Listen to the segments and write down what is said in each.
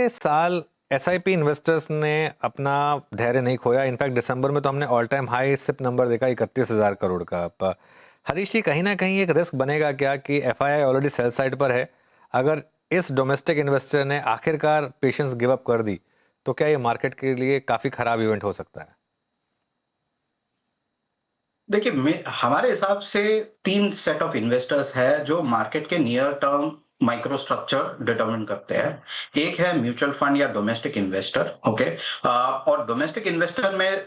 साल SIP investors ने अपना धैर्य नहीं खोया। इनफैक्ट दिसंबर में तो हमने all time high SIP number देखा 31,000 करोड़ का। हरीश जी, कहीं ना कहीं एक रिस्क बनेगा क्या कि एफआईआई ऑलरेडी सेल साइड पर है, अगर इस डोमेस्टिक इन्वेस्टर ने आखिरकार पेशेंस गिव अप कर दी तो क्या ये मार्केट के लिए काफी खराब इवेंट हो सकता है? देखिए, हमारे हिसाब से 3 सेट ऑफ इन्वेस्टर्स है जो मार्केट के near term micro structure determine करते हैं। एक है म्यूचुअल फंड या डोमेस्टिक इन्वेस्टर, ओके। और डोमेस्टिक इन्वेस्टर में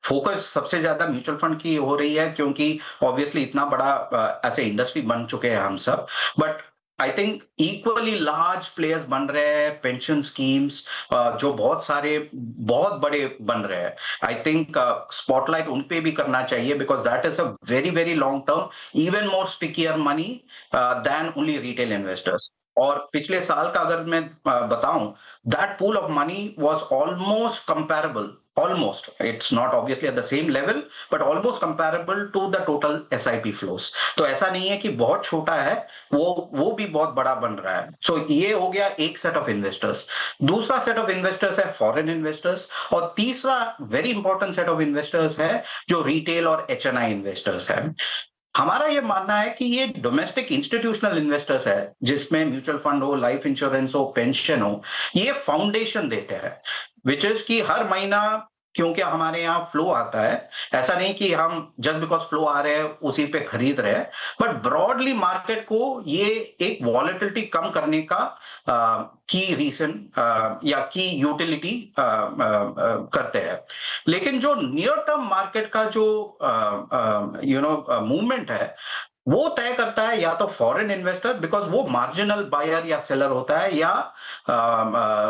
फोकस सबसे ज्यादा म्यूचुअल फंड की हो रही है, क्योंकि ऑब्वियसली इतना बड़ा ऐसे इंडस्ट्री बन चुके हैं हम सब। But I think equally large players बन रहे हैं, पेंशन स्कीम्स जो बहुत सारे बहुत बड़े बन रहे हैं। आई थिंक स्पॉटलाइट उन पे भी करना चाहिए, because that is a very very long term, even more stickier money than only retail investors. और पिछले साल का अगर मैं बताऊं, that pool of money was almost comparable, almost, it's not obviously at the same level, but almost comparable to the total SIP flows. तो ऐसा नहीं है कि बहुत छोटा है, वो भी बहुत बड़ा बन रहा है। सो ये हो गया एक सेट ऑफ इन्वेस्टर्स। दूसरा सेट ऑफ इन्वेस्टर्स है फॉरेन इन्वेस्टर्स, और तीसरा very important set of investors है जो रिटेल और एचएनआई इन्वेस्टर्स है। हमारा ये मानना है कि ये डोमेस्टिक इंस्टीट्यूशनल इन्वेस्टर्स है, जिसमें म्यूचुअल फंड हो, लाइफ इंश्योरेंस हो, पेंशन हो, ये फाउंडेशन देते हैं, विच इज कि हर महीना क्योंकि हमारे यहाँ फ्लो आता है, ऐसा नहीं कि हम जस्ट बिकॉज फ्लो आ रहे हैं उसी पे खरीद रहे हैं, बट ब्रॉडली मार्केट को ये एक वॉलेटिलिटी कम करने का की रीजन या की यूटिलिटी करते हैं। लेकिन जो नियर टर्म मार्केट का जो मूवमेंट है, वो तय करता है या तो फॉरेन इन्वेस्टर, बिकॉज वो मार्जिनल बायर या सेलर होता है, या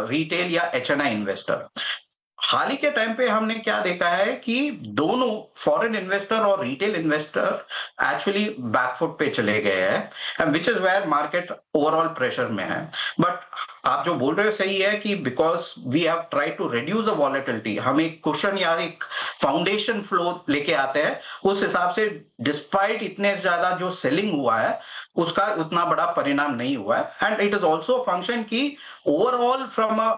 रिटेल या एचएनआई इन्वेस्टर। हाल ही के टाइम पे हमने क्या देखा है कि दोनों फॉरेन इन्वेस्टर और रिटेल इन्वेस्टर एक्चुअली बैकफुट पे चले गए हैं, which is where market overall pressure में है। बट आप जो बोल रहे हो सही है कि because we have try to reduce the volatility, हम एक कुशन या एक फाउंडेशन फ्लो लेके आते हैं, उस हिसाब से डिस्पाइट इतने ज्यादा जो सेलिंग हुआ है उसका उतना बड़ा परिणाम नहीं हुआ है। And it is also function की overall from a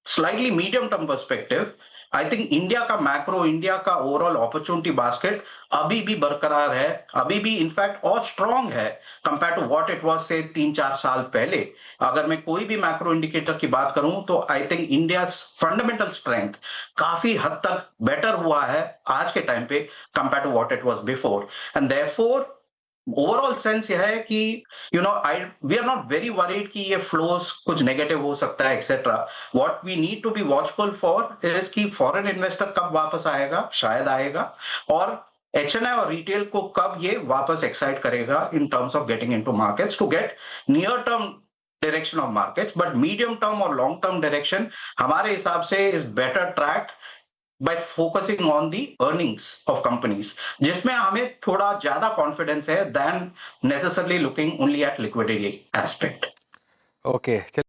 slightly medium term perspective, I think India का मैक्रो, इंडिया का ओवरऑल अपॉर्चुनिटी बास्केट अभी भी बरकरार है, अभी भी इनफैक्ट और स्ट्रांग है compare to what it was से 3-4 साल पहले। अगर मैं कोई भी मैक्रो इंडिकेटर की बात करूं तो आई थिंक इंडिया फंडामेंटल स्ट्रेंथ काफी हद तक बेटर हुआ है आज के टाइम पे compare to what it was before. And therefore overall sense यह है कि we are not very worried कि ये फ्लोस कुछ नेगेटिव हो सकता है etcetera. What we need to be watchful for is कि फॉरेन इन्वेस्टर कब वापस आएगा, शायद आएगा, और एचएनआई और रिटेल को कब ये वापस एक्साइट करेगा in terms of getting into markets to get near term direction of markets. But medium term और लॉन्ग टर्म डायरेक्शन हमारे हिसाब से is better tracked by focusing on the earnings of companies, जिसमें हमें थोड़ा ज्यादा कॉन्फिडेंस है than necessarily looking only at liquidity aspect. Okay.